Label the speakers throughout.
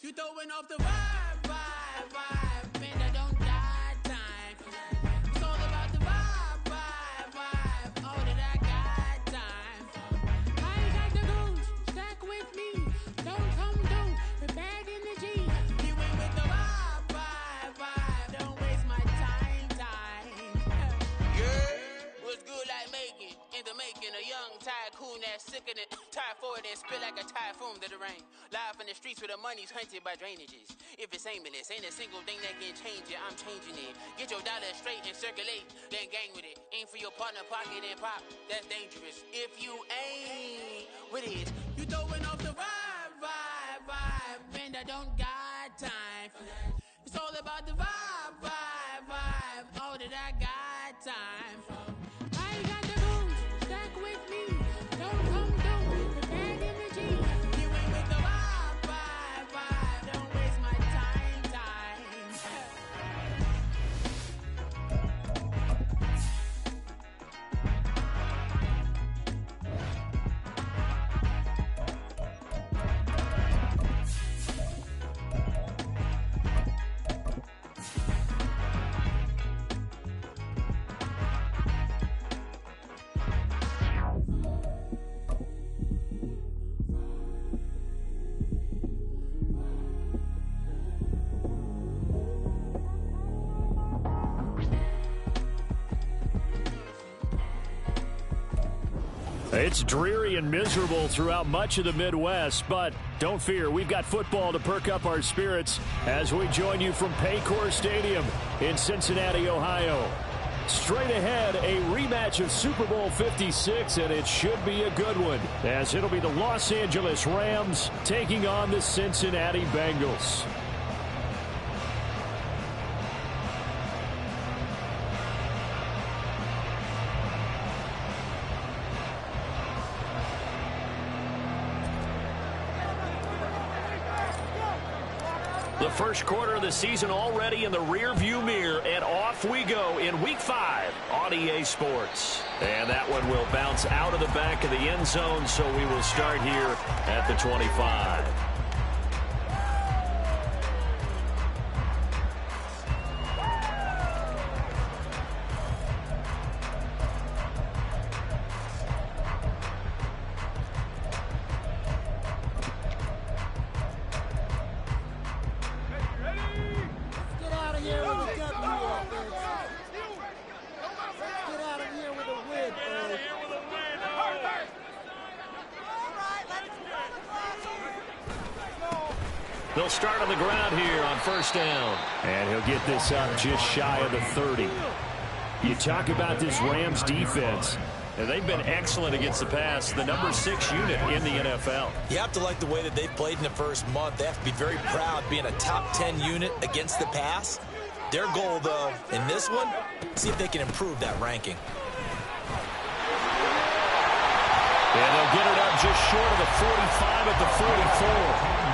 Speaker 1: You throwing off the vibe, man, that don't die time. It's all about the vibe, oh, that I got time. I ain't got the goons, stack with me. Don't come through, we're bad energy. You ain't with the vibe, don't waste my time. Yeah, what's good like making, in the making, a young tycoon that's sickening. Tie forward and spill like a typhoon to the rain. Live in the streets where the money's hunted by drainages. If it's aimless, ain't a single thing that can change it, I'm changing it. Get your dollar straight and circulate, then gang with it. Aim for your partner, pocket and pop, that's dangerous. If you ain't with it, you throwing off the vibe, man, I don't got time for that. It's all about the vibe, oh, that I got time for. I ain't got the booze, stack with me. Don't come through, the bad energy. You ain't with the vibe, don't waste my time.
Speaker 2: It's dreary and miserable throughout much of the Midwest, but don't fear, we've got football to perk up our spirits as we join you from Paycor Stadium in Cincinnati, Ohio. Straight ahead, a rematch of Super Bowl 56, and it should be a good one, as it'll be the Los Angeles Rams taking on the Cincinnati Bengals. The first quarter of the season already in the rearview mirror, and off we go in Week 5 on EA Sports. And that one will bounce out of the back of the end zone, so we will start here at the 25. They'll start on the ground here on first down. And he'll get this up just shy of the 30. You talk about this Rams defense. They've been excellent against the pass, the number 6 unit in the NFL.
Speaker 3: You have to like the way that they've played in the first month. They have to be very proud being a top 10 unit against the pass. Their goal, though, in this one, see if they can improve that ranking.
Speaker 2: And they'll get it up just short of the 45 at the 44.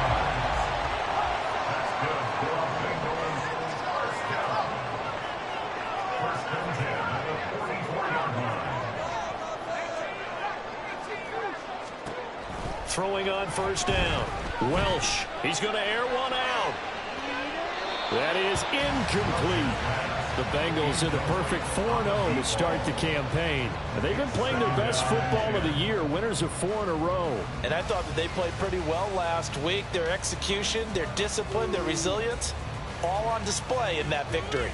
Speaker 2: Throwing on first down. Welsh, he's going to air one out. That is incomplete. The Bengals in the perfect 4-0 to start the campaign. They've been playing their best football of the year, winners of 4 in a row.
Speaker 3: And I thought that they played pretty well last week. Their execution, their discipline, their resilience, all on display in that victory.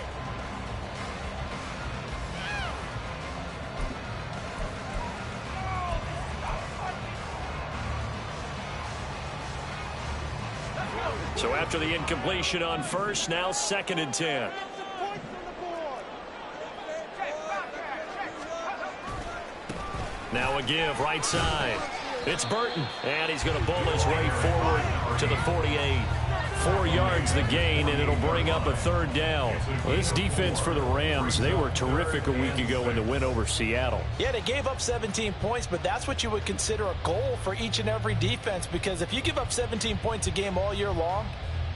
Speaker 2: So after the incompletion on first, now 2nd and 10. Now a give right side. It's Burton, and he's going to bowl his way forward to the 48. 4 yards the gain, and it'll bring up a 3rd down. Well, this defense for the Rams, they were terrific a week ago in the win over Seattle.
Speaker 3: Yeah, they gave up 17 points, but that's what you would consider a goal for each and every defense, because if you give up 17 points a game all year long,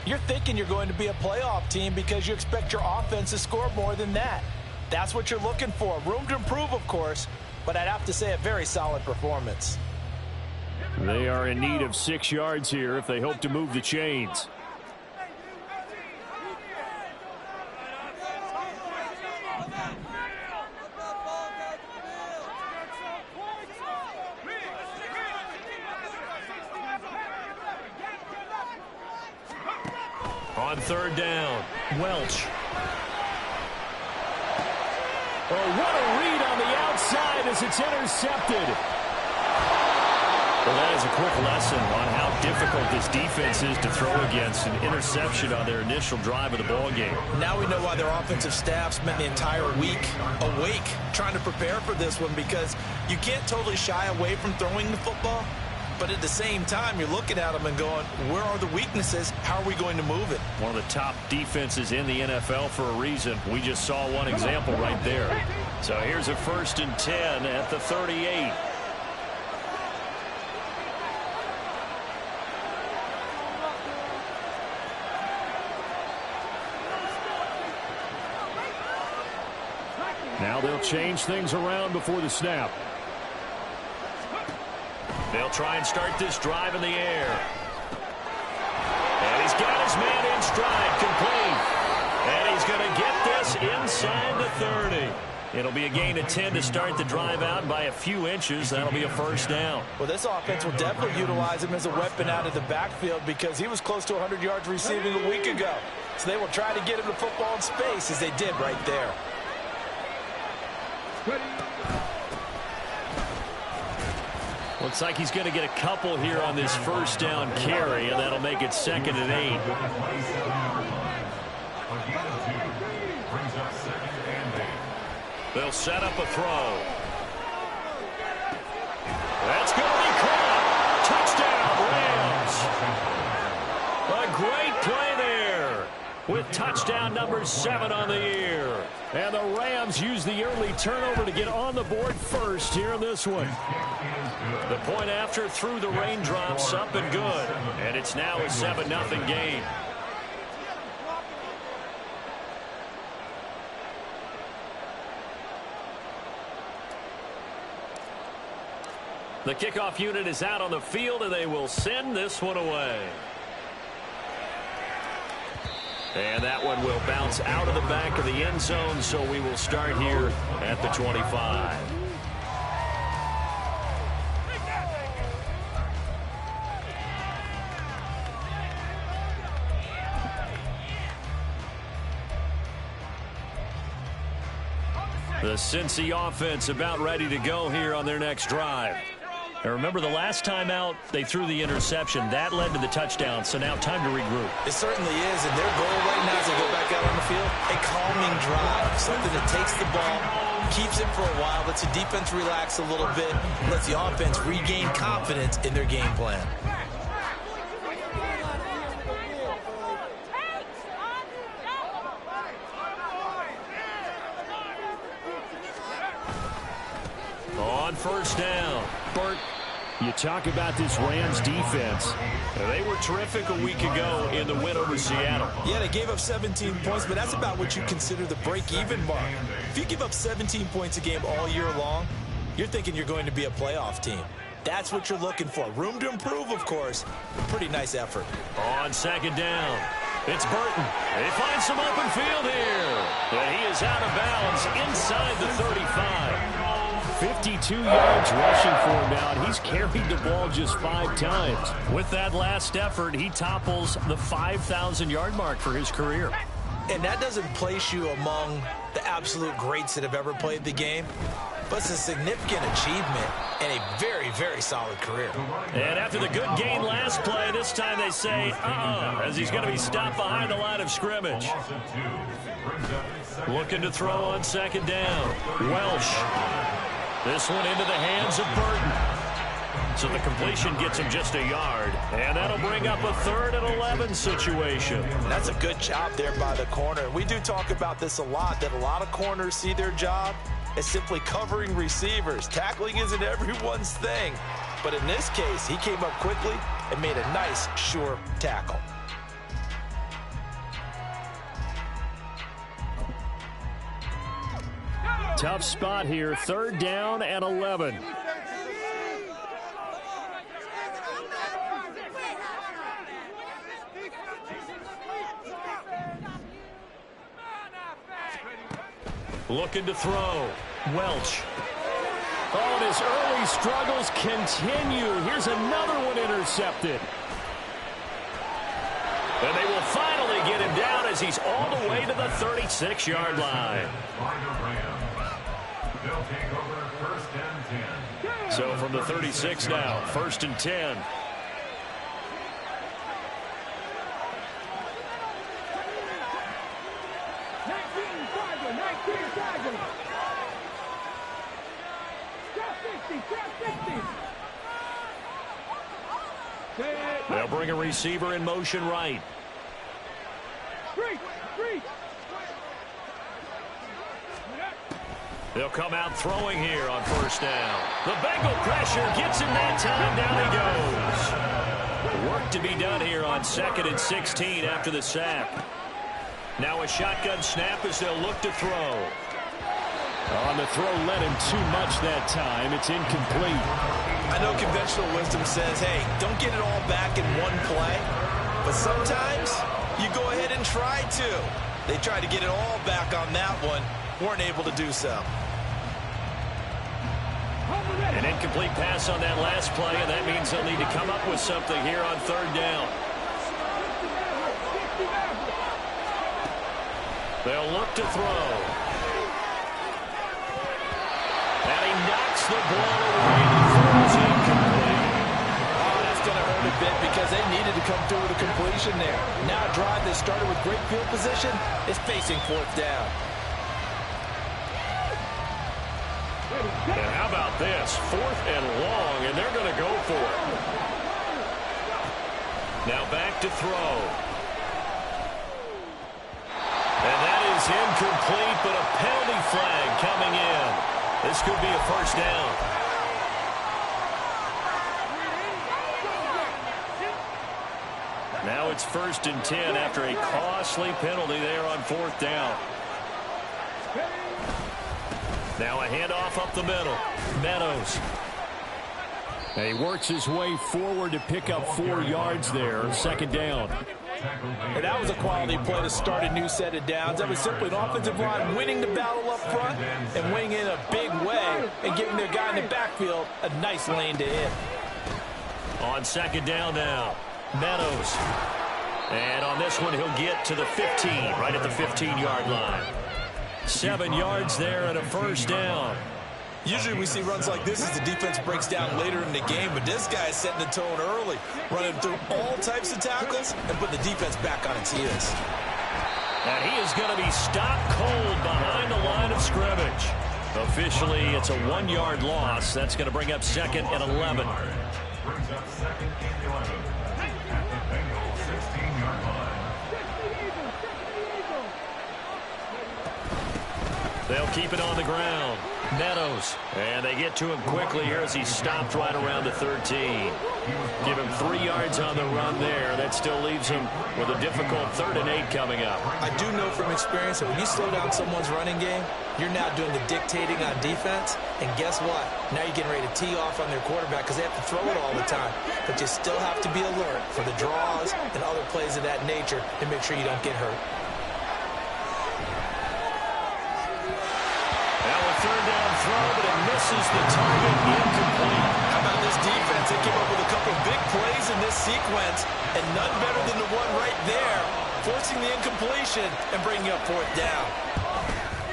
Speaker 3: you're thinking you're going to be a playoff team because you expect your offense to score more than that. That's what you're looking for. Room to improve, of course, but I'd have to say a very solid performance.
Speaker 2: They are in need of 6 yards here if they hope to move the chains. On third down, Welch. Oh, what a read on the outside as it's intercepted. Well, that is a quick lesson on how difficult this defense is to throw against. An interception on their initial drive of the ball game.
Speaker 3: Now we know why their offensive staff spent the entire week awake trying to prepare for this one, because you can't totally shy away from throwing the football. But at the same time, you're looking at them and going, where are the weaknesses? How are we going to move it?
Speaker 2: One of the top defenses in the NFL for a reason. We just saw one example right there. So here's a 1st and 10 at the 38. Now they'll change things around before the snap. They'll try and start this drive in the air. And he's got his man in stride, complete. And he's going to get this inside the 30. It'll be a gain of 10 to start the drive out by a few inches. That'll be a 1st down.
Speaker 3: Well, this offense will definitely utilize him as a weapon out of the backfield, because he was close to 100 yards receiving a week ago. So they will try to get him the football in space, as they did right there.
Speaker 2: Looks like he's going to get a couple here on this 1st down carry, and that'll make it 2nd and 8. They'll set up a throw. That's going to be caught. Touchdown, Rams. A great play there, with touchdown number 7 on the year. And the Rams use the early turnover to get on the board first here in this one. The point after through the raindrops, up and good. And it's now a 7-0 game. The kickoff unit is out on the field, and they will send this one away. And that one will bounce out of the back of the end zone, so we will start here at the 25. The Cincy offense about ready to go here on their next drive. And remember, the last time out, they threw the interception. That led to the touchdown, so now time to regroup.
Speaker 3: It certainly is, and their goal right now as they go back out on the field, a calming drive, something that takes the ball, keeps it for a while, lets the defense relax a little bit, lets the offense regain confidence in their game plan.
Speaker 2: On 1st down, Burt. You talk about this Rams defense. They were terrific a week ago in the win over Seattle.
Speaker 3: Yeah, they gave up 17 points, but that's about what you consider the break-even mark. If you give up 17 points a game all year long, you're thinking you're going to be a playoff team. That's what you're looking for. Room to improve, of course. Pretty nice effort.
Speaker 2: On 2nd down, it's Burton. They find some open field here. But he is out of bounds inside the 35. 52 yards rushing for him now, and he's carried the ball just 5 times. With that last effort, he topples the 5,000-yard mark for his career.
Speaker 3: And that doesn't place you among the absolute greats that have ever played the game, but it's a significant achievement and a very, very solid career.
Speaker 2: And after the good gain last play, this time they say, as he's going to be stopped behind the line of scrimmage. Looking to throw on 2nd down. Welsh. This one into the hands of Burton. So the completion gets him just a yard. And that'll bring up a 3rd and 11 situation.
Speaker 3: That's a good job there by the corner. We do talk about this a lot, that a lot of corners see their job as simply covering receivers. Tackling isn't everyone's thing. But in this case, he came up quickly and made a nice, sure tackle.
Speaker 2: Tough spot here, 3rd down and 11. Looking to throw. Welch. Oh, and his early struggles continue. Here's another one intercepted. And they will finally get him down as he's all the way to the 36-yard line.
Speaker 4: They'll take over 1st and 10.
Speaker 2: So from the 36 now, 1st and 10. They'll bring a receiver in motion right. They'll come out throwing here on 1st down. The Bengal pressure gets him that time. Down he goes. Work to be done here on 2nd and 16 after the sack. Now a shotgun snap as they'll look to throw. On the throw, led him too much that time. It's incomplete.
Speaker 3: I know conventional wisdom says, hey, don't get it all back in one play. But sometimes you go ahead and try to. They tried to get it all back on that one. Weren't able to do so.
Speaker 2: An incomplete pass on that last play, and that means they'll need to come up with something here on 3rd down. They'll look to throw. And he knocks the ball away and throws incomplete.
Speaker 3: Oh, that's going to hurt a bit because they needed to come through with a completion there. Now a drive that started with great field position is facing 4th down.
Speaker 2: And how about this? 4th and long, and they're going to go for it. Now back to throw. And that is incomplete, but a penalty flag coming in. This could be a 1st down. Now it's 1st and 10 after a costly penalty there on 4th down. Now a handoff up the middle. Meadows. And he works his way forward to pick up 4 yards there. 2nd down.
Speaker 3: And that was a quality play to start a new set of downs. That was simply an offensive line winning the battle up front and winning in a big way and giving their guy in the backfield a nice lane to hit.
Speaker 2: On 2nd down now, Meadows. And on this one, he'll get to the 15, right at the 15-yard line. 7 yards there and a 1st down.
Speaker 3: Usually we see runs like this as the defense breaks down later in the game, but this guy is setting the tone early, running through all types of tackles and putting the defense back on its heels.
Speaker 2: And he is going to be stopped cold behind the line of scrimmage. Officially, it's a 1-yard loss. That's going to bring up 2nd and 11.
Speaker 4: Brings up 2nd and 11 at the Bengals 16-yard line.
Speaker 2: They'll keep it on the ground. Meadows. And they get to him quickly here as he stopped right around the 13. Give him 3 yards on the run there. That still leaves him with a difficult 3rd and 8 coming up.
Speaker 3: I do know from experience that when you slow down someone's running game, you're now doing the dictating on defense. And guess what? Now you're getting ready to tee off on their quarterback because they have to throw it all the time. But you still have to be alert for the draws and other plays of that nature to make sure you don't get hurt.
Speaker 2: Throw, but it misses the target, incomplete.
Speaker 3: How about this defense? They came up with a couple big plays in this sequence, and none better than the one right there, forcing the incompletion and bringing up 4th down.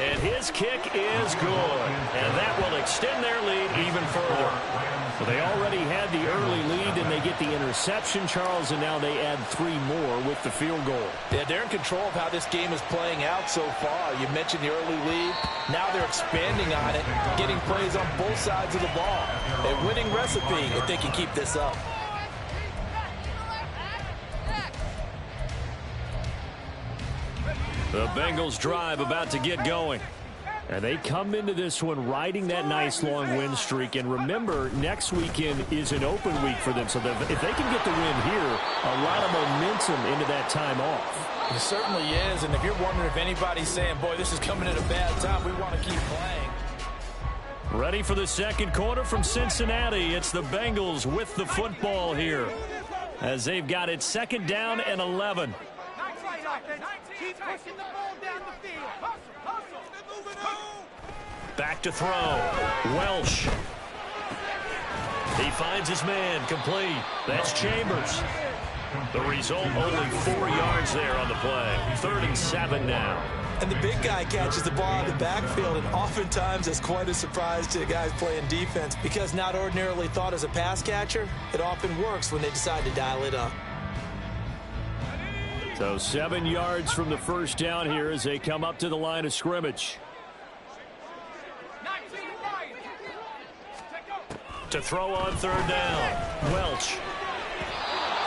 Speaker 2: And his kick is good, and that will extend their lead even further. Well, they already had the early lead, and they get the interception, Charles, and now they add 3 more with the field goal.
Speaker 3: Yeah, they're in control of how this game is playing out so far. You mentioned the early lead. Now they're expanding on it, getting plays on both sides of the ball. A winning recipe if they can keep this up.
Speaker 2: The Bengals drive about to get going. And they come into this one riding that nice long win streak. And remember, next weekend is an open week for them. So if they can get the win here, a lot of momentum into that time off.
Speaker 3: It certainly is. And if you're wondering if anybody's saying, boy, this is coming at a bad time, we want to keep playing.
Speaker 2: Ready for the 2nd quarter from Cincinnati. It's the Bengals with the football here as they've got it 2nd down and 11.
Speaker 5: Keep pushing the ball down the field.
Speaker 2: Back to throw. Welsh. He finds his man complete. That's Chambers. The result, only 4 yards there on the play. 3rd and 7 now.
Speaker 3: And the big guy catches the ball out of the backfield, and oftentimes it's quite a surprise to the guys playing defense because not ordinarily thought as a pass catcher, it often works when they decide to dial it up.
Speaker 2: So 7 yards from the first down here as they come up to the line of scrimmage. To throw on 3rd down, Welch.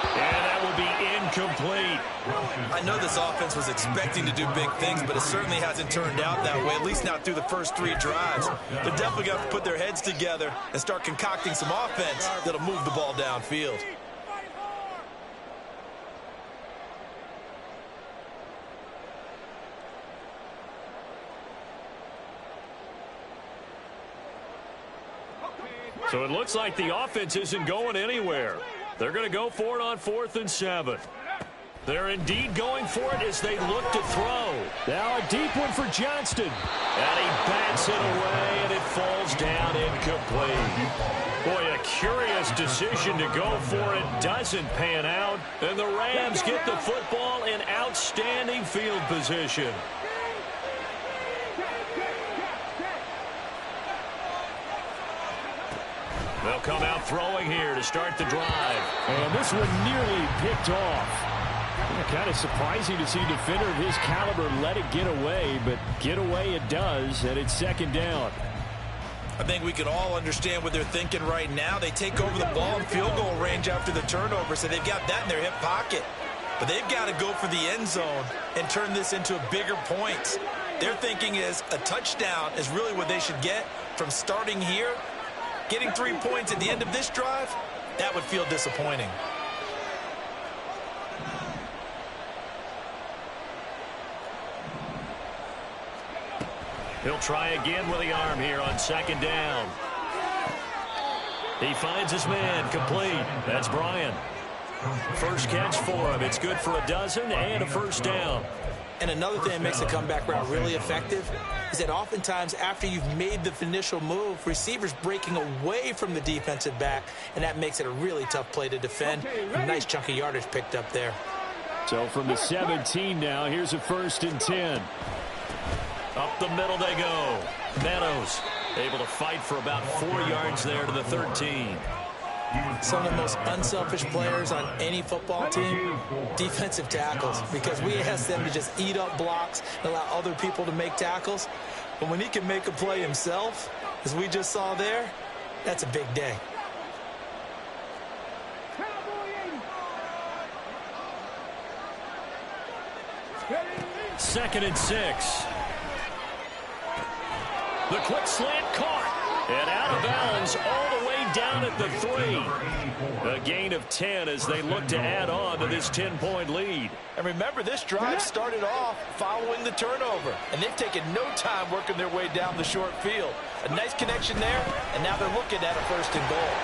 Speaker 2: And that will be incomplete.
Speaker 3: I know this offense was expecting to do big things, but it certainly hasn't turned out that way, at least not through the first 3 drives. They're definitely going to have to put their heads together and start concocting some offense that'll move the ball downfield.
Speaker 2: So it looks like the offense isn't going anywhere. They're going to go for it on 4th and 7. They're indeed going for it as they look to throw. Now a deep one for Johnston. And he bats it away, and it falls down incomplete. Boy, a curious decision to go for it. Doesn't pan out. And the Rams get the football in outstanding field position. They'll come out throwing here to start the drive. And this one nearly picked off. Kind of surprising to see a defender of his caliber let it get away, but get away it does, and it's 2nd down.
Speaker 3: I think we can all understand what they're thinking right now. They take over the ball in field goal range after the turnover, so they've got that in their hip pocket. But they've got to go for the end zone and turn this into bigger points. Their thinking is a touchdown is really what they should get from starting here. Getting 3 points at the end of this drive, that would feel disappointing.
Speaker 2: He'll try again with the arm here on 2nd down. He finds his man, complete. That's Bryant. First catch for him. It's good for a dozen and a 1st down.
Speaker 3: And another thing that makes a comeback route really effective is that oftentimes after you've made the initial move, receivers breaking away from the defensive back, and that makes it a really tough play to defend. A nice chunk of yardage picked up there.
Speaker 2: So from the 17 now, here's a 1st and 10. Up the middle they go. Meadows able to fight for about 4 yards there to the 13.
Speaker 3: Some of the most unselfish players on any football team, defensive tackles, because we ask them to just eat up blocks and allow other people to make tackles. But when he can make a play himself, as we just saw there, that's a big day.
Speaker 2: Second and 6. The quick slant caught. And out of bounds all the way down at the 3. A gain of 10 as they look to add on to this 10-point lead.
Speaker 3: And remember, this drive started off following the turnover. And they've taken no time working their way down the short field. A nice connection there, and now they're looking at a 1st and goal.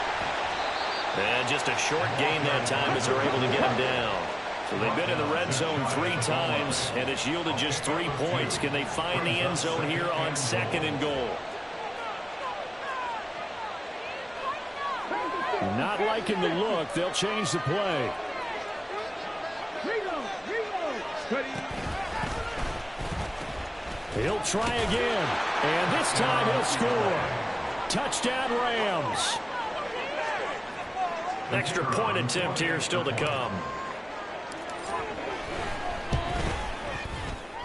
Speaker 2: And just a short gain that time as they're able to get him down. So they've been in the red zone 3 times, and it's yielded just 3 points. Can they find the end zone here on 2nd and goal? Not liking the look. They'll change the play. He'll try again. And this time he'll score. Touchdown Rams. Extra point attempt here still to come.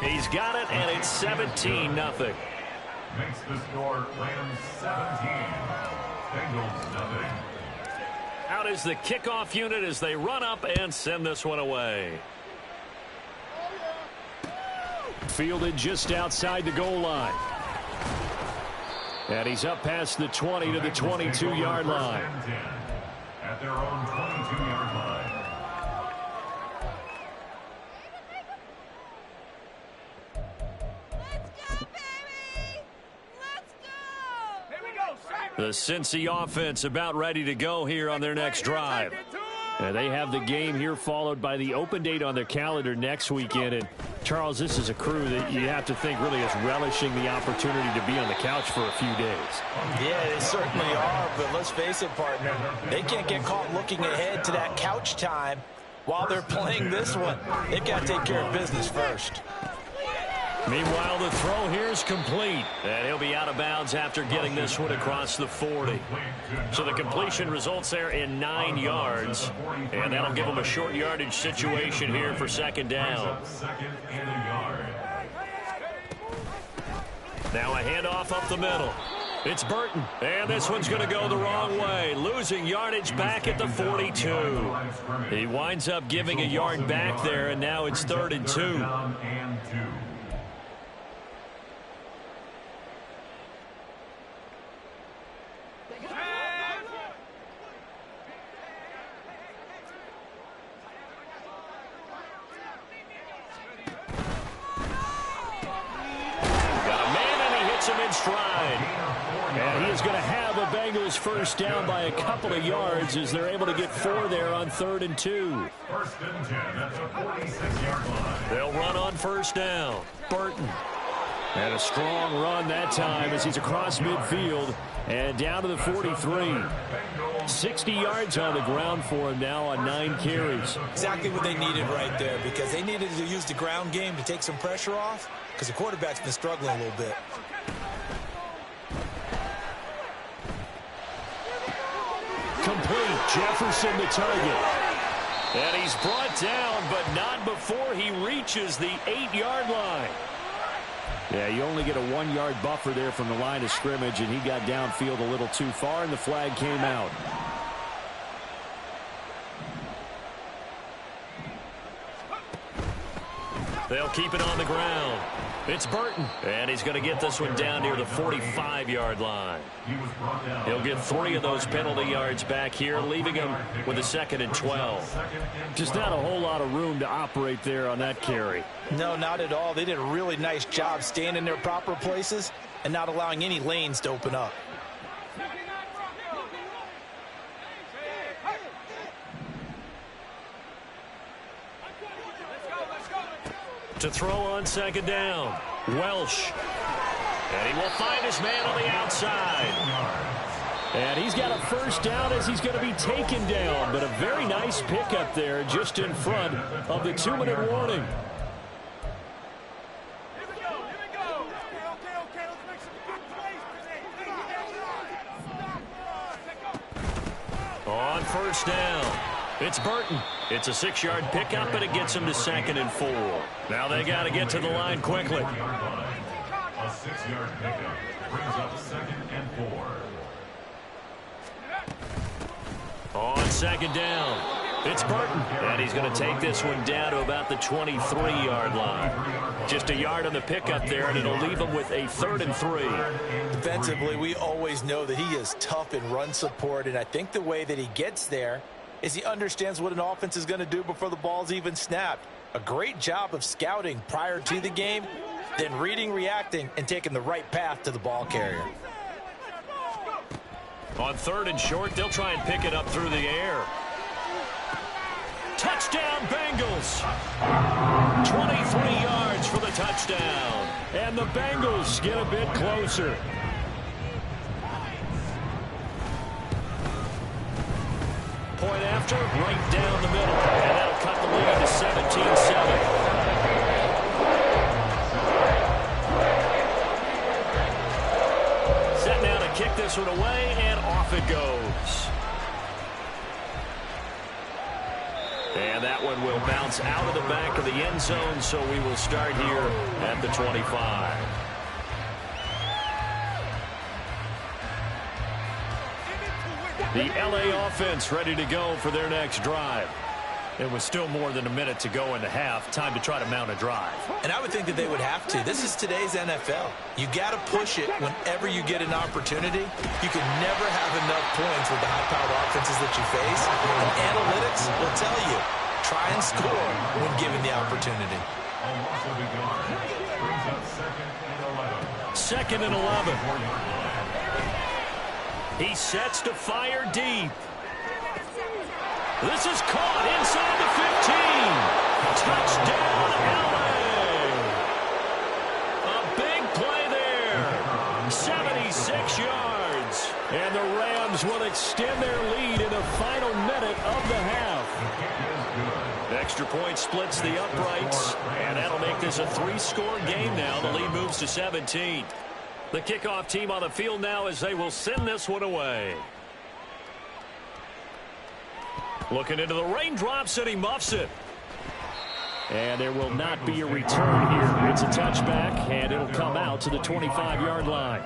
Speaker 2: He's got it, and it's 17-0.
Speaker 4: Makes the score Rams 17. Bengals nothing.
Speaker 2: Out is the kickoff unit as they run up and send this one away. Fielded just outside the goal line. And he's up past the 20 to the 22-yard line.
Speaker 4: At their own 22-yard line.
Speaker 2: The Cincy offense about ready to go here on their next drive. And they have the game here followed by the open date on their calendar next weekend. And, Charles, this is a crew that you have to think really is relishing the opportunity to be on the couch for a few days.
Speaker 3: Yeah, they certainly are, but let's face it, partner. They can't get caught looking ahead to that couch time while they're playing this one, they've got to take care of business first.
Speaker 2: Meanwhile, the throw here is complete, and he'll be out of bounds after getting this one across the 40. So the completion results there in 9 yards, and that'll give them a short yardage situation here for second down. Now a handoff up the middle. It's Burton, and this one's going to go the wrong way, losing yardage back at the 42. He winds up giving a yard back there, and now it's 3rd and 2. And he is going to have a Bengals first down by a couple of yards as they're able to get 4 there on 3rd and 2.
Speaker 4: First and 10 at the 46-yard line.
Speaker 2: They'll run on first down. Burton. And a strong run that time as he's across midfield and down to the 43. 60 yards on the ground for him now on 9 carries.
Speaker 3: Exactly what they needed right there, because they needed to use the ground game to take some pressure off, because the quarterback's been struggling a little bit.
Speaker 2: Complete. Jefferson the target. And he's brought down, but not before he reaches the 8-yard line. Yeah, you only get a 1-yard buffer there from the line of scrimmage, and he got downfield a little too far, and the flag came out. They'll keep it on the ground. It's Burton, and he's going to get this one down near the 45-yard line. He'll get 3 of those penalty yards back here, leaving him with a 2nd and 12. Just not a whole lot of room to operate there on that carry.
Speaker 3: No, not at all. They did a really nice job staying in their proper places and not allowing any lanes to open up.
Speaker 2: To throw on second down, Welsh. And he will find his man on the outside. And he's got a first down as he's going to be taken down. But a very nice pickup there just in front of the 2-minute warning. On first down, it's Burton. It's a 6-yard pickup, and it gets him to 2nd and 4. Now they got to get to the line quickly.
Speaker 4: A 6-yard pickup brings up 2nd and 4.
Speaker 2: On second down, it's Burton. And he's going to take this one down to about the 23-yard line. Just a yard on the pickup there, and it'll leave him with a 3rd and 3.
Speaker 3: Defensively, we always know that he is tough in run support, and I think the way that he gets there is he understands what an offense is going to do before the ball's even snapped. A great job of scouting prior to the game, then reading, reacting, and taking the right path to the ball carrier.
Speaker 2: On 3rd and short, they'll try and pick it up through the air. Touchdown, Bengals! 23 yards for the touchdown. And the Bengals get a bit closer. Point after, right down the middle. And that'll cut the lead to 17-7. Set now to kick this one away, and off it goes. And that one will bounce out of the back of the end zone, so we will start here at the 25. The LA offense ready to go for their next drive. It was still more than a minute to go in the half. Time to try to mount a drive.
Speaker 3: And I would think that they would have to. This is today's NFL. You got to push it whenever you get an opportunity. You can never have enough points with the high-powered offenses that you face. And analytics will tell you, try and score when given the opportunity.
Speaker 4: A loss of a yard brings up 2nd and 11.
Speaker 2: 2nd and 11. He sets to fire deep. This is caught inside the 15. Touchdown, LA. A big play there. 76 yards. And the Rams will extend their lead in the final minute of the half. Extra point splits the uprights, and that'll make this a 3-score game now. The lead moves to 17. The kickoff team on the field now as they will send this one away. Looking into the raindrops, and he muffs it. And there will not be a return here. It's a touchback, and it'll come out to the 25-yard line.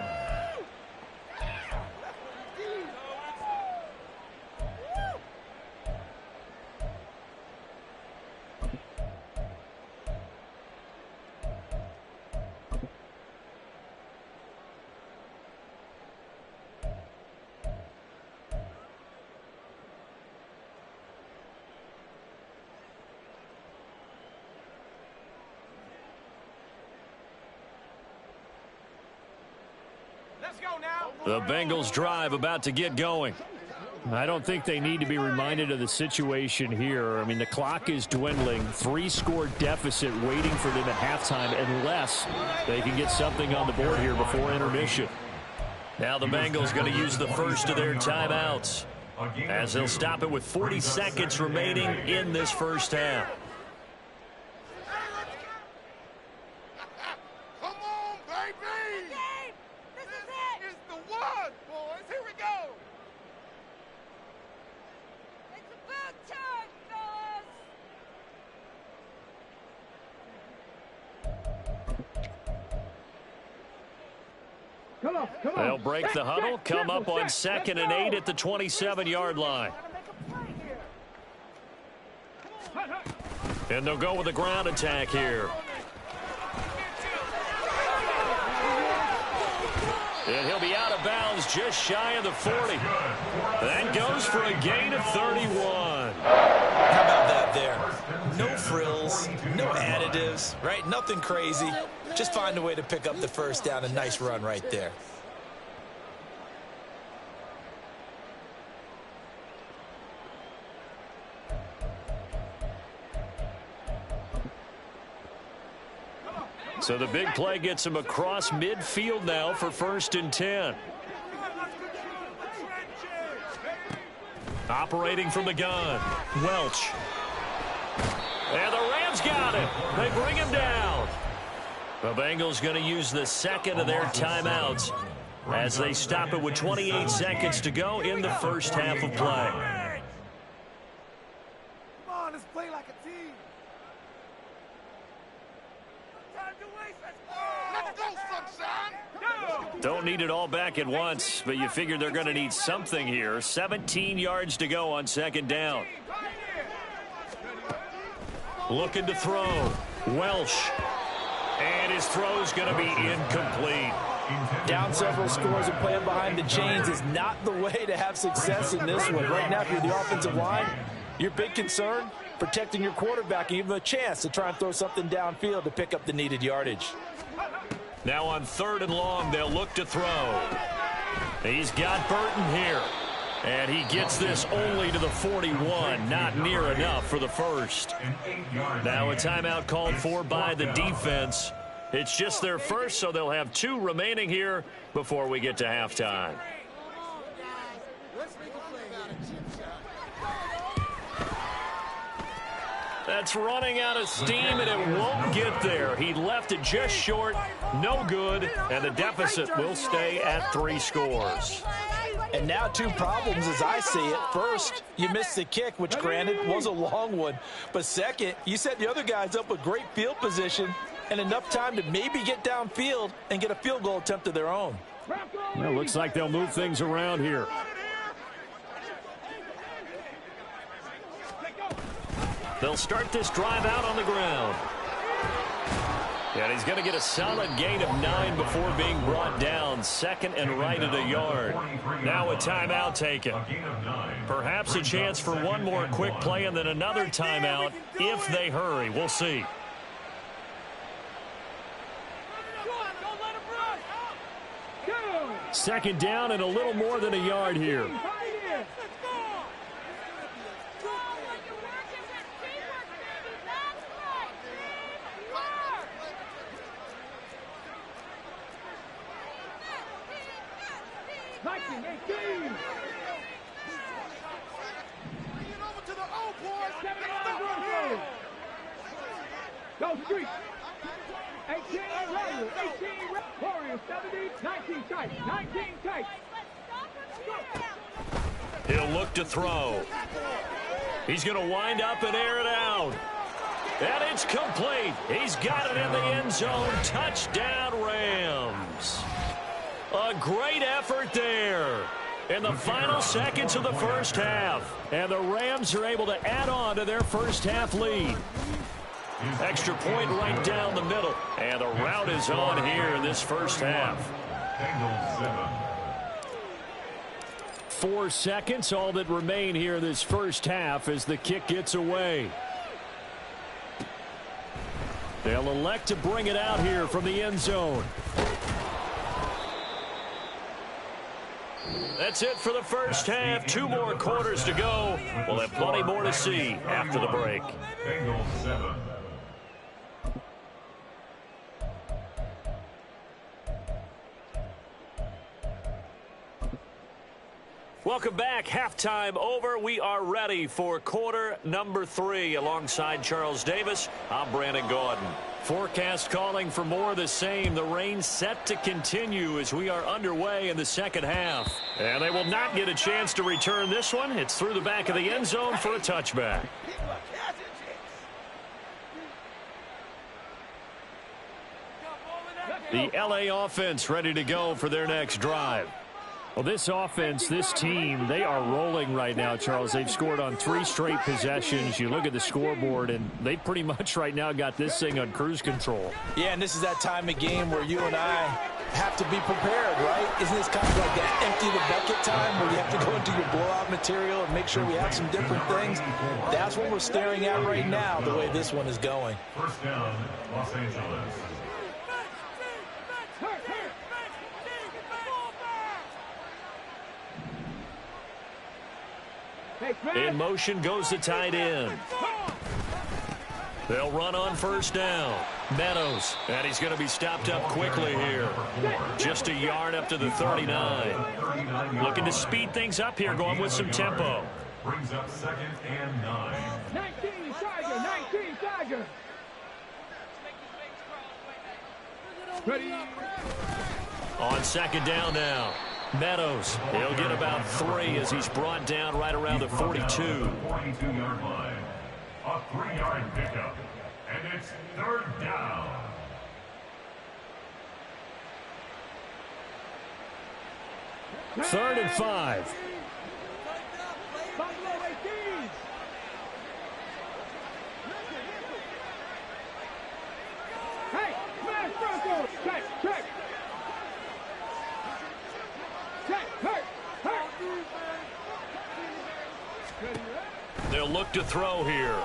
Speaker 2: The Bengals drive about to get going.
Speaker 6: I don't think they need to be reminded of the situation here. I mean, the clock is dwindling. 3-score deficit waiting for them at halftime unless they can get something on the board here before intermission.
Speaker 2: Now the Bengals going to use the first of their timeouts as they'll stop it with 40 seconds remaining in this first half. They'll break the huddle, come up on 2nd and 8 at the 27-yard line. And they'll go with a ground attack here. And he'll be out of bounds just shy of the 40. That goes for a gain of 31.
Speaker 3: How about that there? No frills, no additives, right? Nothing crazy. Just find a way to pick up the first down. A nice run right there.
Speaker 2: So the big play gets him across midfield now for 1st and 10. Operating from the gun, Welch. And the Rams got it. They bring him down. The Bengals going to use the second of their timeouts as they stop it with 28 seconds to go in the first half of play.
Speaker 5: Come on, let's play like a team. No time to waste. Let's go, sunshine.
Speaker 2: Don't need it all back at once, but you figure they're going to need something here. 17 yards to go on 2nd down. Looking to throw. Welsh. And his throw's going to be incomplete.
Speaker 3: Down several scores and playing behind the chains is not the way to have success in this one. Right now, if you're the offensive line, your big concern, protecting your quarterback and give him a chance to try and throw something downfield to pick up the needed yardage.
Speaker 2: Now on 3rd and long, they'll look to throw. He's got Burton here. And he gets this only to the 41, not near enough for the first. Now a timeout called for by the defense. It's just their first, so they'll have 2 remaining here before we get to halftime. That's running out of steam, and it won't get there. He left it just short, no good, and the deficit will stay at 3 scores.
Speaker 3: And now 2 problems as I see it. First, you missed the kick, which granted was a long one. But second, you set the other guys up with great field position and enough time to maybe get downfield and get a field goal attempt of their own.
Speaker 6: Well, looks like they'll move things around here.
Speaker 2: They'll start this drive out on the ground. And he's going to get a solid gain of 9 before being brought down. 2nd and right at a yard. Now a timeout taken. Perhaps a chance for one more quick play and then another timeout if they hurry. We'll see.
Speaker 6: Second down and a little more than a yard here.
Speaker 5: over to the old boys. Let's
Speaker 7: go Street. 18 Warriors, 18 Warriors, 70, 19 tight, 19 tight.
Speaker 2: He'll look to throw. He's going to wind up and air it out. And it's complete. He's got it in the end zone. Touchdown, Rams. A great effort there in the final seconds of the first half. And the Rams are able to add on to their first half lead. Extra point right down the middle. And the route is on here in this first half.
Speaker 4: Bengals 7.
Speaker 2: 4 seconds, all that remain here this first half as the kick gets away. They'll elect to bring it out here from the end zone. That's it for the first half. 2 more quarters to go. We'll have plenty more to see after the break.
Speaker 4: Bengals 7.
Speaker 2: Welcome back. Halftime over. We are ready for quarter number 3. Alongside Charles Davis, I'm Brandon Gaudin. Forecast calling for more of the same. The rain set to continue as we are underway in the second half. And they will not get a chance to return this one. It's through the back of the end zone for a touchback. The LA offense ready to go for their next drive. Well, this offense, this team, they are rolling right now, Charles. They've scored on 3 straight possessions. You look at the scoreboard, and they pretty much right now got this thing on cruise control.
Speaker 3: Yeah, and this is that time of game where you and I have to be prepared, right? Isn't this kind of like that empty the bucket time where you have to go into your blowout material and make sure we have some different things? That's what we're staring at right now, the way this one is going.
Speaker 4: First down, Los Angeles.
Speaker 2: In motion goes the tight end. They'll run on first down. Meadows, and he's going to be stopped up quickly here. Just a yard up to the 39. Looking to speed things up here, going with some tempo.
Speaker 4: Brings up 2nd and 9.
Speaker 7: 19 Tiger, 19 Tiger. Ready.
Speaker 2: On second down now. Meadows, he'll get about 3 as he's brought down right around the 42.
Speaker 4: 42-yard line. A 3-yard pickup. And it's 3rd down.
Speaker 2: Third and 5.
Speaker 7: Buffalo 18. Hey, smash Bronco. Check, check.
Speaker 2: They'll look to throw here.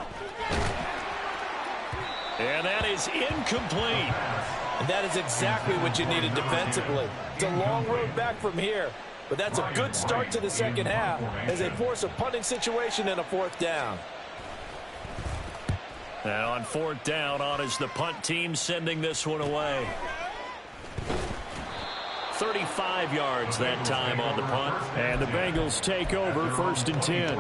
Speaker 2: And that is incomplete.
Speaker 3: And that is exactly what you needed defensively. It's a long road back from here, but that's a good start to the second half as they force a punting situation and a 4th down.
Speaker 2: And on 4th down, on is the punt team sending this one away. 35 yards that time on the punt.
Speaker 6: And the Bengals take over 1st and 10.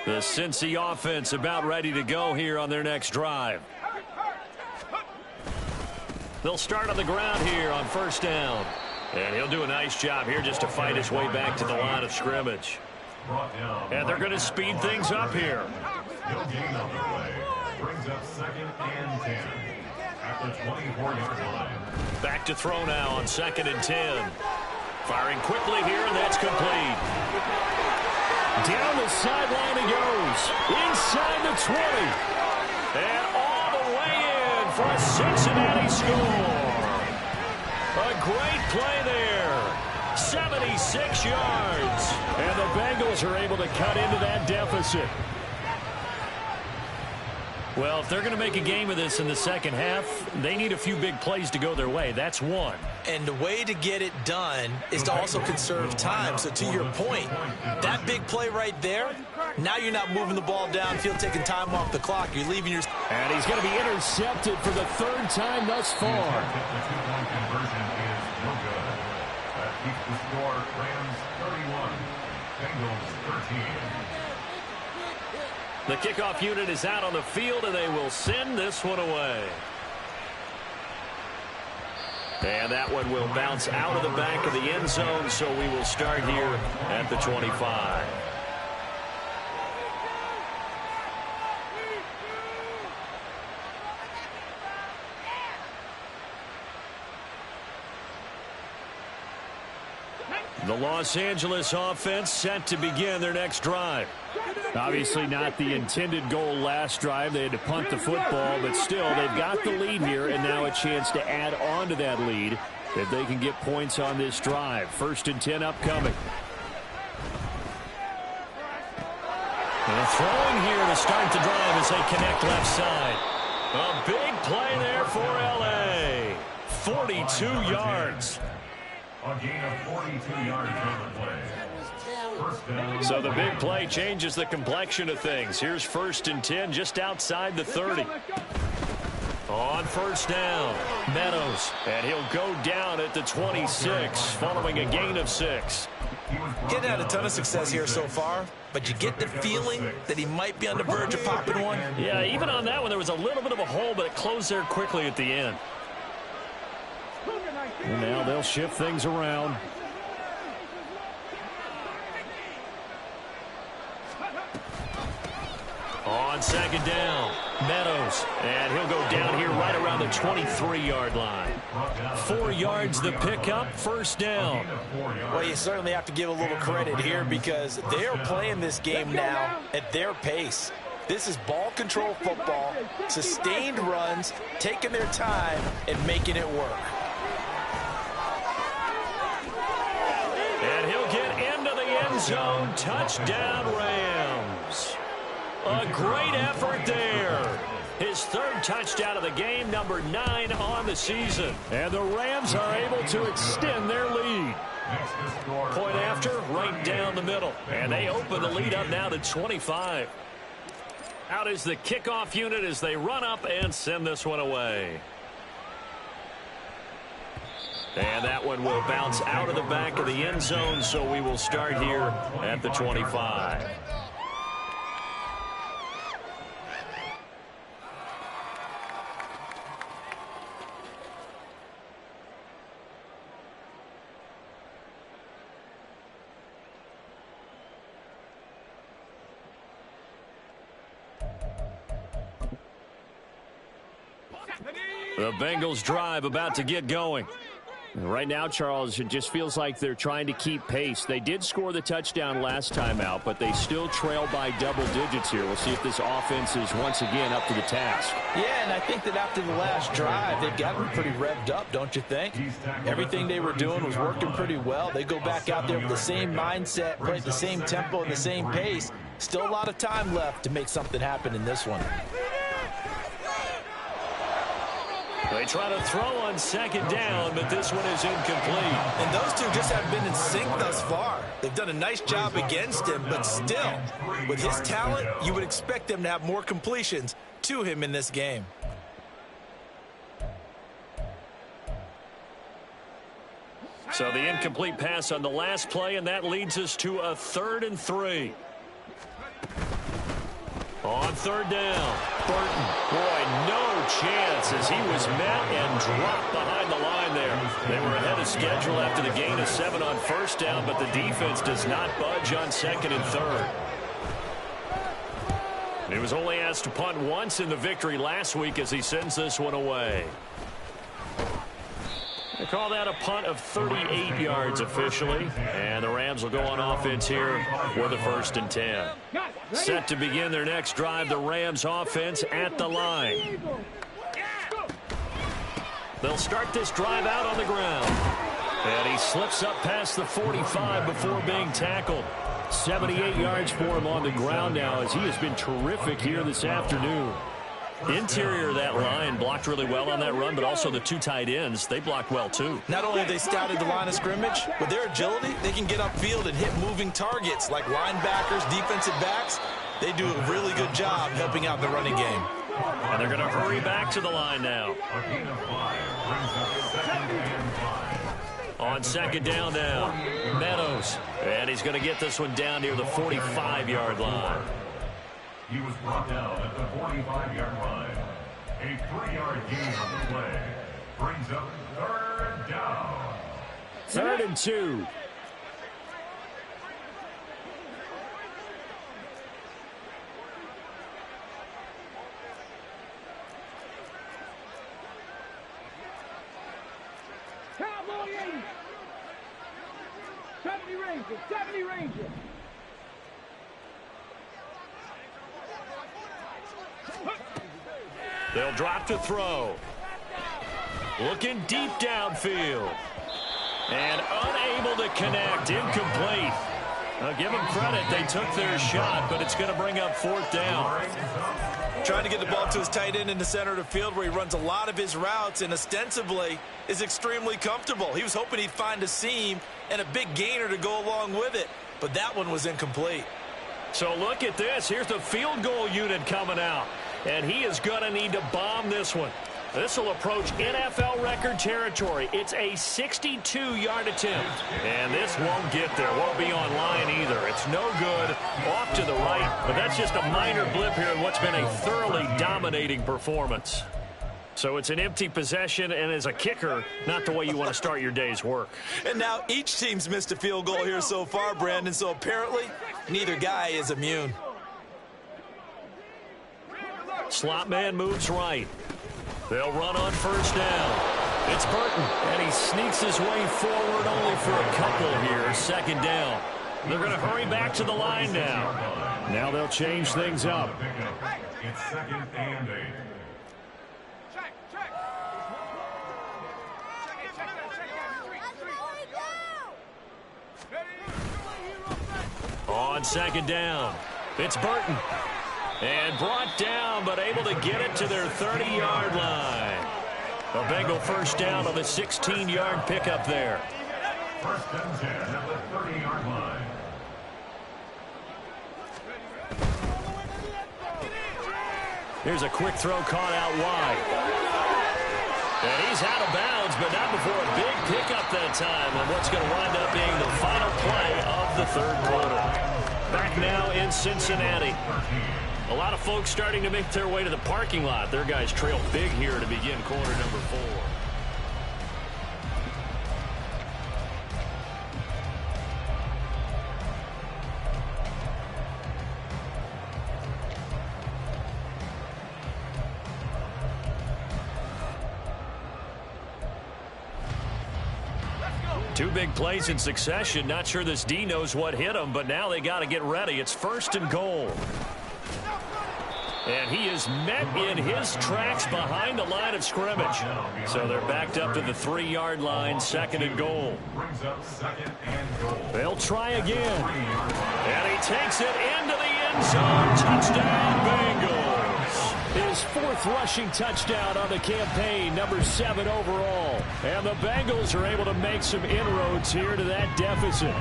Speaker 2: The Cincy offense about ready to go here on their next drive. They'll start on the ground here on 1st down. And he'll do a nice job here just to fight his way back to the line of scrimmage. And they're going to speed things up here.
Speaker 4: He'll gain on the play. Brings up 2nd and 10. At the 24-yard line.
Speaker 2: Back to throw now on 2nd and 10. Firing quickly here, and that's complete.
Speaker 6: Down the sideline he goes. Inside the 20.
Speaker 2: And all the way in for a Cincinnati score. A great play there. 76 yards.
Speaker 6: And the Bengals are able to cut into that deficit. Well, if they're going to make a game of this in the second half, they need a few big plays to go their way. That's one.
Speaker 3: And the way to get it done is to also conserve time. So to your point, that big play right there, now you're not moving the ball downfield, taking time off the clock. You're leaving your...
Speaker 6: And he's going to be intercepted for the third time thus far.
Speaker 4: The two-point conversion is no good. That keeps the score Rams 31, Bengals 13.
Speaker 2: The kickoff unit is out on the field, and they will send this one away. And that one will bounce out of the back of the end zone, so we will start here at the 25. The Los Angeles offense set to begin their next drive.
Speaker 6: Obviously not the intended goal last drive. They had to punt the football, but still, they've got the lead here, and now a chance to add on to that lead if they can get points on this drive. 1st and 10 upcoming.
Speaker 2: And throwing here to start the drive as they connect left side. A big play there for L.A. 42 yards.
Speaker 4: A gain of 42 yards on the play. First down.
Speaker 2: So the big play changes the complexion of things. Here's 1st and 10 just outside the 30. On 1st down, Meadows. And he'll go down at the 26 following a gain of 6.
Speaker 3: Getting had a ton of success here so far, but you get the feeling that he might be on the verge of popping one.
Speaker 2: Yeah, even on that one, there was a little bit of a hole, but it closed there quickly at the end.
Speaker 6: And now they'll shift things around.
Speaker 2: On 2nd down, Meadows. And he'll go down here right around the 23-yard line. 4 yards the pickup, 1st down.
Speaker 3: Well, you certainly have to give a little credit here because they're playing this game now at their pace. This is ball control football, sustained runs, taking their time, and making it work.
Speaker 2: And he'll get into the end zone. Touchdown, Rams. A great effort there. His 3rd touchdown of the game, number 9 on the season.
Speaker 6: And the Rams are able to extend their lead.
Speaker 2: Point after, right down the middle. And they open the lead up now to 25. Out is the kickoff unit as they run up and send this one away. And that one will bounce out of the back of the end zone, so we will start here at the 25. The Bengals drive about to get going.
Speaker 6: Right now, Charles, it just feels like they're trying to keep pace. They did score the touchdown last time out, but they still trail by double digits here. We'll see if this offense is once again up to the task.
Speaker 3: Yeah, and I think that after the last drive, they've gotten pretty revved up, don't you think? Everything they were doing was working pretty well. They go back out there with the same mindset, play at the same tempo and the same pace. Still a lot of time left to make something happen in this one.
Speaker 2: They try to throw on 2nd down, but this one is incomplete.
Speaker 3: And those two just haven't been in sync thus far. They've done a nice job against him, but still, with his talent, you would expect them to have more completions to him in this game.
Speaker 2: So the incomplete pass on the last play, and that leads us to a 3rd and 3. On 3rd down, Burton. Boy, no chance as he was met and dropped behind the line there. They were ahead of schedule after the gain of 7 on 1st down, but the defense does not budge on 2nd and 3rd. He was only asked to punt once in the victory last week as he sends this one away. They call that a punt of 38 yards officially. And the Rams will go on offense here with a 1st and 10. Set to begin their next drive, the Rams offense at the line. They'll start this drive out on the ground. And he slips up past the 45 before being tackled.
Speaker 6: 78 yards for him on the ground now as he has been terrific here this afternoon. Interior of that line blocked really well on that run, but also the two tight ends, they blocked well too.
Speaker 3: Not only have they scouted the line of scrimmage, with their agility, they can get upfield and hit moving targets like linebackers, defensive backs. They do a really good job helping out the running game.
Speaker 6: And they're going to hurry back to the line now.
Speaker 4: A gain of 5 brings up 2nd and 5.
Speaker 6: On 2nd down now, Meadows. And he's going to get this one down near the 45-yard line.
Speaker 4: He was brought down at the 45-yard line. A 3-yard gain on the play brings up 3rd down.
Speaker 2: 3rd and 2.
Speaker 7: Cowboy 80. 70 Rangers. 70 Rangers.
Speaker 6: They'll drop to throw. Looking deep downfield. And unable to connect. Incomplete. Give them credit. They took their shot, but it's going to bring up 4th down.
Speaker 3: Trying to get the ball to his tight end in the center of the field where he runs a lot of his routes and ostensibly is extremely comfortable. He was hoping he'd find a seam and a big gainer to go along with it, but that one was incomplete.
Speaker 6: So look at this. Here's the field goal unit coming out, and he is going to need to bomb this one. This will approach NFL record territory. It's a 62-yard attempt, and this won't get there. Won't be on line either. It's no good. Off to the right, but that's just a minor blip here in what's been a thoroughly dominating performance. So it's an empty possession, and as a kicker, not the way you want to start your day's work.
Speaker 3: And now each team's missed a field goal here so far, Brandon, so apparently neither guy is immune.
Speaker 6: Slot man moves right. They'll run on 1st down. It's Burton, and he sneaks his way forward only for a couple here. 2nd down. They're going to hurry back to the line now.
Speaker 2: Now they'll change things up.
Speaker 4: It's 2nd and 8.
Speaker 6: On 2nd down, it's Burton. And brought down, but able to get it to their 30-yard line. A Bengal 1st down on the 16-yard pickup there.
Speaker 4: 1st and 10 at the 30-yard line.
Speaker 6: Here's a quick throw caught out wide. And he's out of bounds, but not before a big pickup that time on what's going to wind up being the final play of the 3rd quarter. Back now in Cincinnati. A lot of folks starting to make their way to the parking lot. Their guys trail big here to begin quarter number 4. Two big plays in succession. Not sure this D knows what hit him, but now they got to get ready. It's 1st and goal. And he is met in his tracks behind the line of scrimmage. So they're backed up to the 3-yard line, 2nd and goal.
Speaker 4: Brings up 2nd and goal.
Speaker 6: They'll try again. And he takes it into the end zone. Touchdown, Bengals. His 4th rushing touchdown on the campaign, number 7 overall. And the Bengals are able to make some inroads here to that deficit.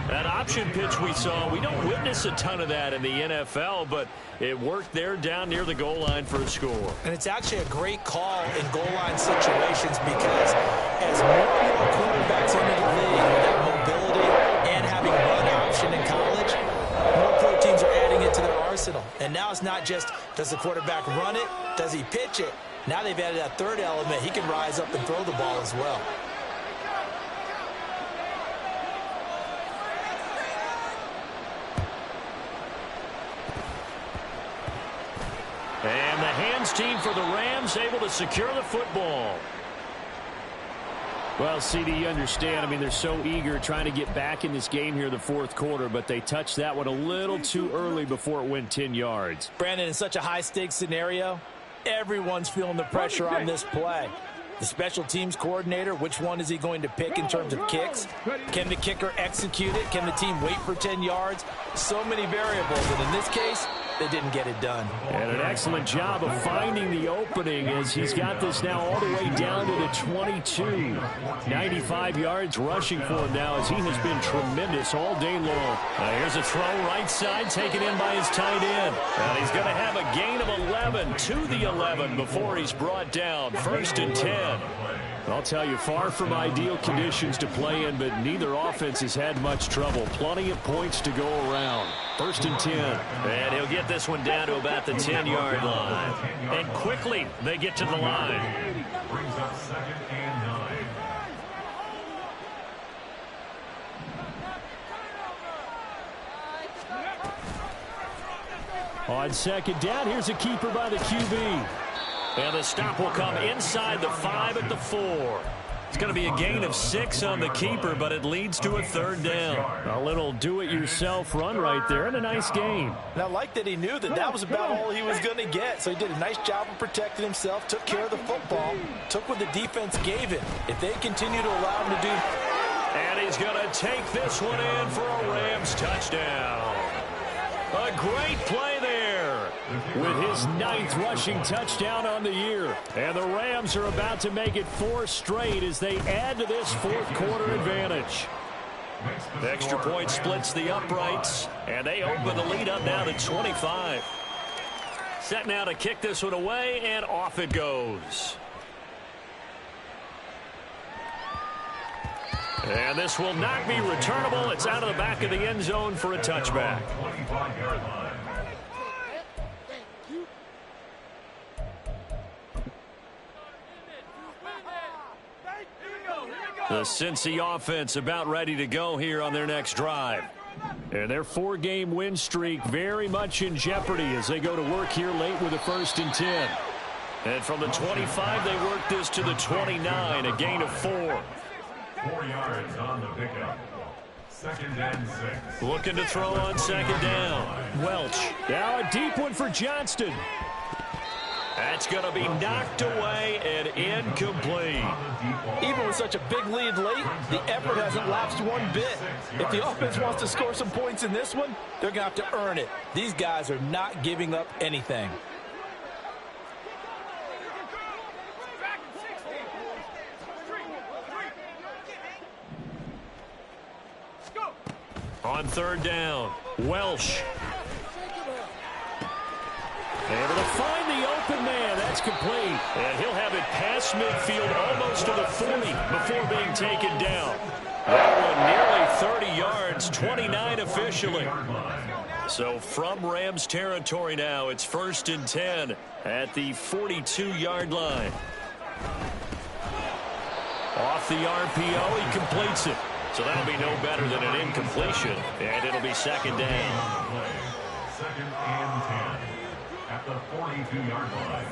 Speaker 6: That option pitch we saw, we don't witness a ton of that in the NFL, but it worked there down near the goal line for a score.
Speaker 3: And it's actually a great call in goal line situations because as more and more quarterbacks enter the league with that mobility and having run option in college, more pro teams are adding it to their arsenal. And now it's not just does the quarterback run it, does he pitch it? Now they've added that 3rd element. He can rise up and throw the ball as well.
Speaker 6: And the hands team for the Rams able to secure the football.
Speaker 2: Well, CD, you understand. I mean, they're so eager trying to get back in this game here in the 4th quarter, but they touched that one a little too early before it went 10 yards.
Speaker 3: Brandon, in such a high-stakes scenario, everyone's feeling the pressure on this play. The special teams coordinator, which one is he going to pick in terms of kicks? Can the kicker execute it? Can the team wait for 10 yards? So many variables, and in this case, they didn't get it done.
Speaker 2: And an excellent job of finding the opening as he's got this now all the way down to the 22. 95 yards rushing for him now as he has been tremendous all day long.
Speaker 6: Here's a throw right side taken in by his tight end. And he's going to have a gain of 11 to the 11 before he's brought down. 1st and 10.
Speaker 2: I'll tell you, far from ideal conditions to play in, but neither offense has had much trouble. Plenty of points to go around. 1st and 10.
Speaker 6: And he'll get this one down to about the 10-yard line. And quickly, they get to the line.
Speaker 4: Brings up 2nd and 9.
Speaker 2: On 2nd down, here's a keeper by the QB.
Speaker 6: And the stop will come inside the 5 at the 4. It's going to be a gain of 6 on the keeper, but it leads to a 3rd down.
Speaker 2: A little do-it-yourself run right there, and a nice gain.
Speaker 3: And I like that he knew that that was about all he was going to get. So he did a nice job of protecting himself, took care of the football, took what the defense gave him. If they continue to allow him to do...
Speaker 6: And he's going to take this one in for a Rams touchdown. A great play there.
Speaker 2: With his 9th rushing touchdown on the year. And the Rams are about to make it 4 straight as they add to this 4th quarter advantage.
Speaker 6: The extra point splits the uprights, and they open the lead up now to 25. Set now to kick this one away, and off it goes. And this will not be returnable. It's out of the back of the end zone for a touchback.
Speaker 4: 25-yard line.
Speaker 6: The Cincy offense about ready to go here on their next drive.
Speaker 2: And their 4-game win streak very much in jeopardy as they go to work here late with a 1st and 10.
Speaker 6: And from the 25, they work this to the 29, a gain of 4.
Speaker 4: 4 yards on the pickup. 2nd and 6.
Speaker 6: Looking to throw on 2nd down. Welch.
Speaker 2: Now a deep one for Johnston.
Speaker 6: That's going to be knocked away and incomplete.
Speaker 3: Even with such a big lead late, the effort hasn't lapsed one bit. If the offense wants to score some points in this one, they're going to have to earn it. These guys are not giving up anything.
Speaker 6: On 3rd down, Welsh.
Speaker 2: Able to find the open man. That's complete.
Speaker 6: And he'll have it past midfield almost to the 40 before being taken down. That one nearly 30 yards, 29 officially. So from Rams territory now, it's 1st and 10 at the 42-yard line. Off the RPO, he completes it. So that'll be no better than an incompletion, and it'll be 2nd down.
Speaker 4: 2nd and 10 at the 42-yard line.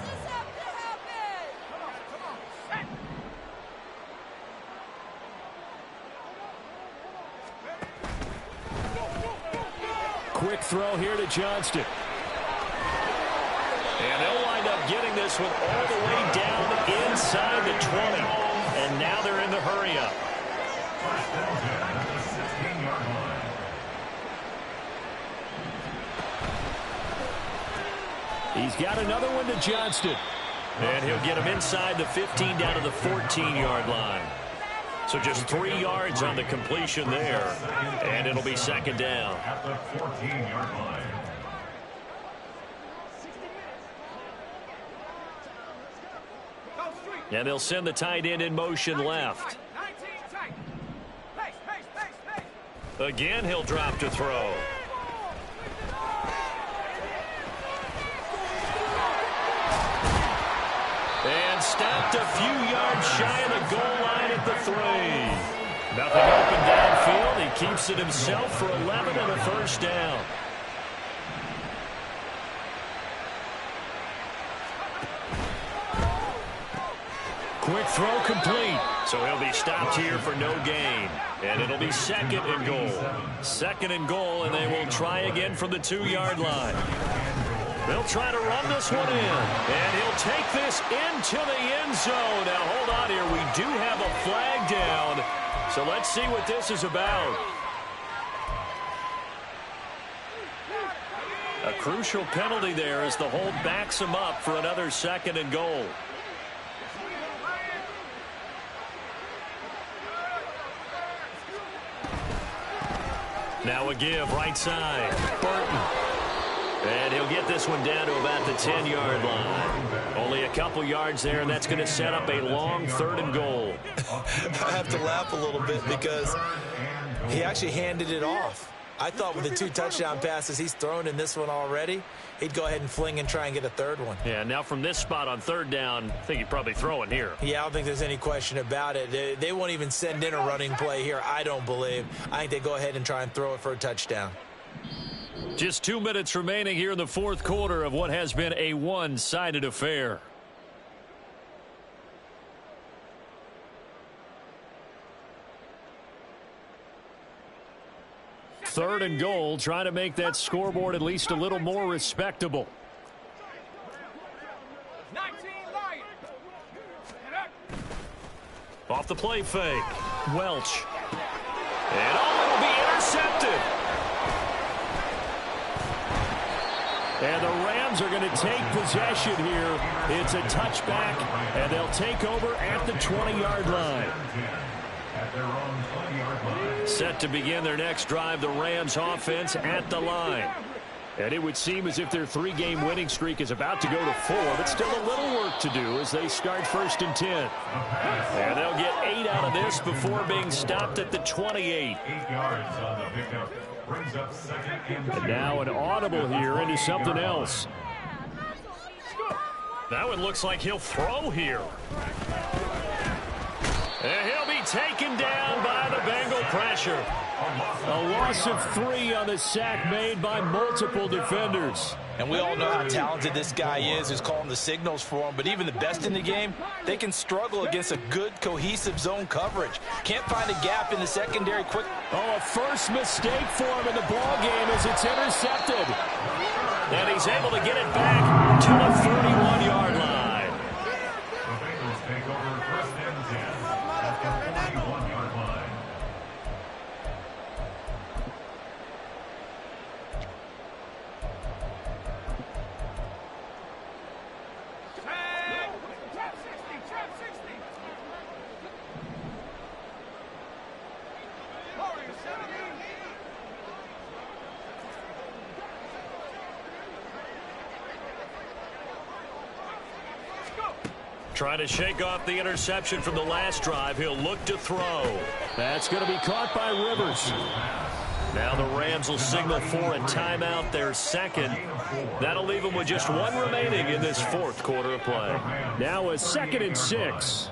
Speaker 2: Quick throw here to Johnston.
Speaker 6: And they'll wind up getting this one all the way down inside the 20. And now they're in the hurry-up.
Speaker 2: He's got another one to Johnston.
Speaker 6: And he'll get him inside the 15 down to the 14-yard line. So just 3 yards on the completion there. And it'll be 2nd down.
Speaker 4: At the 14-yard line.
Speaker 6: And they'll send the tight end in motion left. Again, he'll drop to throw. And stopped a few yards shy of the goal line at the 3. Nothing open downfield. He keeps it himself for 11 and a 1st down.
Speaker 2: Quick throw complete.
Speaker 6: So he'll be stopped here for no gain. And it'll be 2nd and goal. 2nd and goal, and they will try again from the 2-yard line. They'll try to run this one in. And he'll take this into the end zone. Now, hold on here. We do have a flag down. So let's see what this is about.
Speaker 2: A crucial penalty there as the hold backs him up for another 2nd and goal. Now a give right side. Burton. And he'll get this one down to about the 10-yard line. Only a couple yards there, and that's going to set up a long 3rd and goal.
Speaker 3: I have to laugh a little bit because he actually handed it off. I thought with the 2 touchdown passes he's thrown in this one already, he'd go ahead and fling and try and get a 3rd one.
Speaker 2: Yeah, now from this spot on 3rd down, I think he'd probably throw it here.
Speaker 3: Yeah, I don't think there's any question about it. They won't even send in a running play here, I don't believe. I think they go ahead and try and throw it for a touchdown.
Speaker 2: Just 2 minutes remaining here in the 4th quarter of what has been a one-sided affair. Third and goal, trying to make that scoreboard at least a little more respectable.
Speaker 7: 19 Lions.
Speaker 2: Off the play fake. Welch. And it'll be intercepted. And the Rams are going to take possession here. It's a touchback, and they'll take over at the 20-yard line. Set to begin their next drive, the Rams offense at the line. And it would seem as if their 3-game winning streak is about to go to 4, but still a little work to do as they start 1st and 10. And they'll get 8 out of this before being stopped at the 28.
Speaker 4: 8 yards on the pickup. Brings up 2nd
Speaker 2: and now an audible here into something else. That one looks like he'll throw here. And he'll be taken down by the Bengal pressure. A loss of 3 on the sack made by multiple defenders.
Speaker 3: And we all know how talented this guy is who's calling the signals for him. But even the best in the game, they can struggle against a good, cohesive zone coverage. Can't find a gap in the secondary quick.
Speaker 2: Oh, a first mistake for him in the ball game as it's intercepted. And he's able to get it back to the 31-yard line.
Speaker 4: The Bengals take over 1st and 10 at the 41-yard line.
Speaker 2: Trying to shake off the interception from the last drive. He'll look to throw. That's going to be caught by Rivers. Now the Rams will signal for a timeout, their 2nd. That'll leave them with just 1 remaining in this 4th quarter of play. Now a 2nd and 6.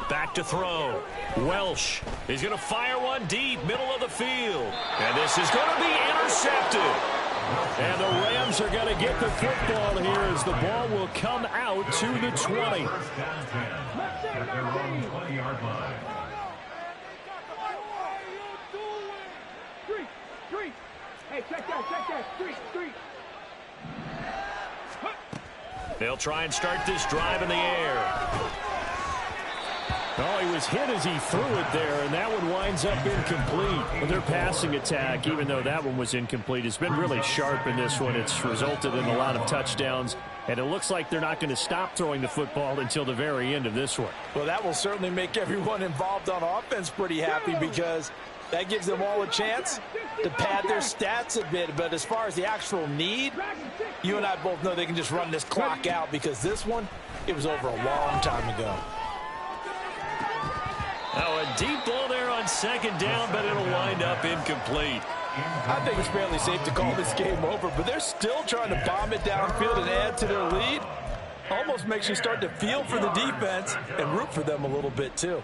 Speaker 2: Back to throw. Welsh. He's going to fire one deep, middle of the field. And this is going to be intercepted. And the Rams are going to get the football here as the ball will come out to the 20.
Speaker 4: 1st and 10 at their own 20-yard line.
Speaker 7: Street. Hey, check that. Street.
Speaker 2: They'll try and start this drive in the air. Oh, he was hit as he threw it there, and that one winds up incomplete. But their passing attack, even though that one was incomplete, has been really sharp in this one. It's resulted in a lot of touchdowns, and it looks like they're not going to stop throwing the football until the very end of this one.
Speaker 3: Well, that will certainly make everyone involved on offense pretty happy because that gives them all a chance to pad their stats a bit. But as far as the actual need, you and I both know they can just run this clock out because this one, it was over a long time ago.
Speaker 2: Now a deep ball there on 2nd down, but it'll wind up incomplete.
Speaker 3: I think it's fairly safe to call this game over, but they're still trying to bomb it downfield and add to their lead. Almost makes you start to feel for the defense and root for them a little bit too.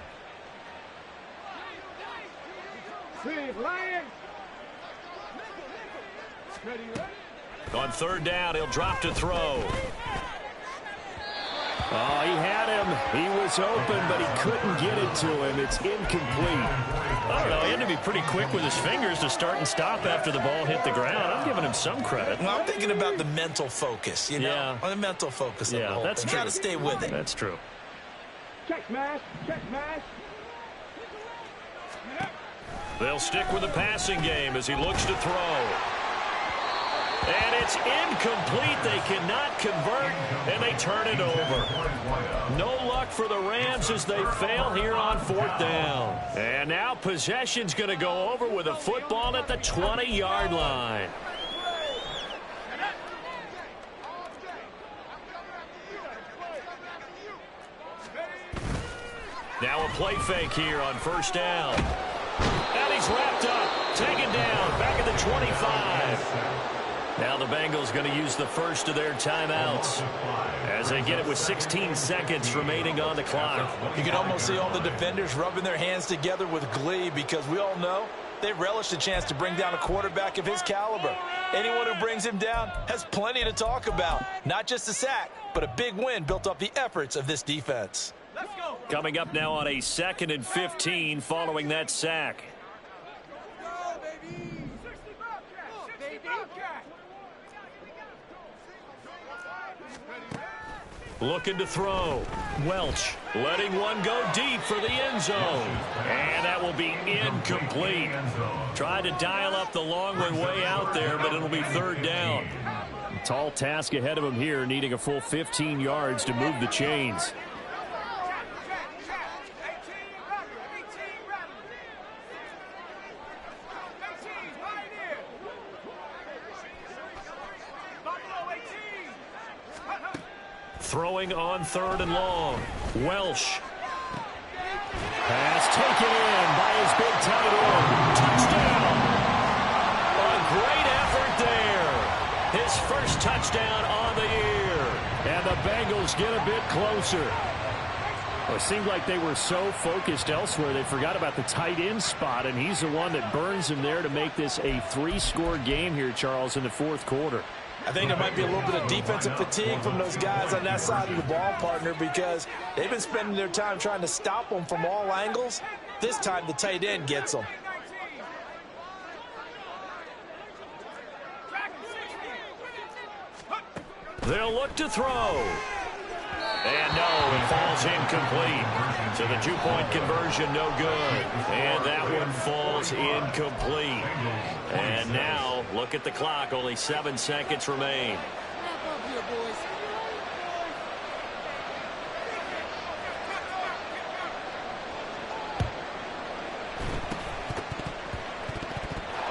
Speaker 2: On 3rd down, he'll drop to throw. Oh, he had him. He was open, but he couldn't get it to him. It's incomplete. I don't know. He had to be pretty quick with his fingers to start and stop after the ball hit the ground. I'm giving him some credit.
Speaker 3: Well, I'm thinking about the mental focus, you know?
Speaker 2: Yeah.
Speaker 3: On the mental focus of the whole
Speaker 2: that's
Speaker 3: thing.
Speaker 2: true.
Speaker 3: Got to stay with it.
Speaker 2: That's true.
Speaker 7: Check smash.
Speaker 2: They'll stick with the passing game as he looks to throw. And it's incomplete. They cannot convert, and they turn it over. No luck for the Rams as they fail here on 4th down. And now possession's going to go over with a football at the 20-yard line. Now a play fake here on 1st down. And he's wrapped up, taken down, back at the 25. Now the Bengals going to use the first of their timeouts as they get it with 16 seconds remaining on the clock.
Speaker 3: You can almost see all the defenders rubbing their hands together with glee because we all know they relish the chance to bring down a quarterback of his caliber. Anyone who brings him down has plenty to talk about. Not just a sack, but a big win built off the efforts of this defense.
Speaker 2: Coming up now on a 2nd and 15 following that sack. Looking to throw. Welch letting one go deep for the end zone. And that will be incomplete. Tried to dial up the long one way out there, but it'll be 3rd down.
Speaker 6: Tall task ahead of him here, needing a full 15 yards to move the chains.
Speaker 2: Throwing on 3rd and long. Welsh. Pass taken in by his big tight end. Touchdown. A great effort there. His first touchdown on the year.
Speaker 6: And the Bengals get a bit closer. Well, it seemed like they were so focused elsewhere they forgot about the tight end spot, and he's the one that burns him there to make this a 3-score game here, Charles, in the 4th quarter.
Speaker 3: I think there might be a little bit of defensive fatigue from those guys on that side of the ball, partner, because they've been spending their time trying to stop them from all angles. This time the tight end gets them.
Speaker 2: They'll look to throw. And no, it falls incomplete. So the 2-point conversion, no good. And that one falls incomplete. And now, look at the clock. Only 7 seconds remain.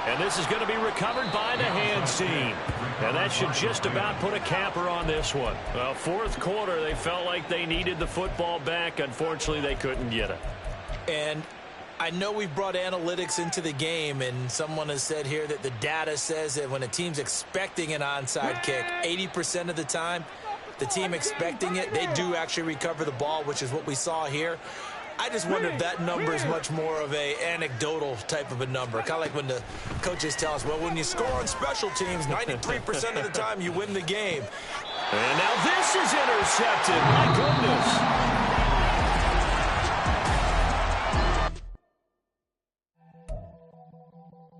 Speaker 2: And this is going to be recovered by the hands team. And that should just about put a capper on this one. Well, 4th quarter, they felt like they needed the football back. Unfortunately, they couldn't get it.
Speaker 3: And I know we've brought analytics into the game, and someone has said here that the data says that when a team's expecting an onside kick, 80% of the time, the team expecting it, they do actually recover the ball, which is what we saw here. I just wonder if that number is much more of a anecdotal type of a number. Kind of like when the coaches tell us, well, when you score on special teams, 93% of the time you win the game.
Speaker 2: And now this is intercepted. My goodness.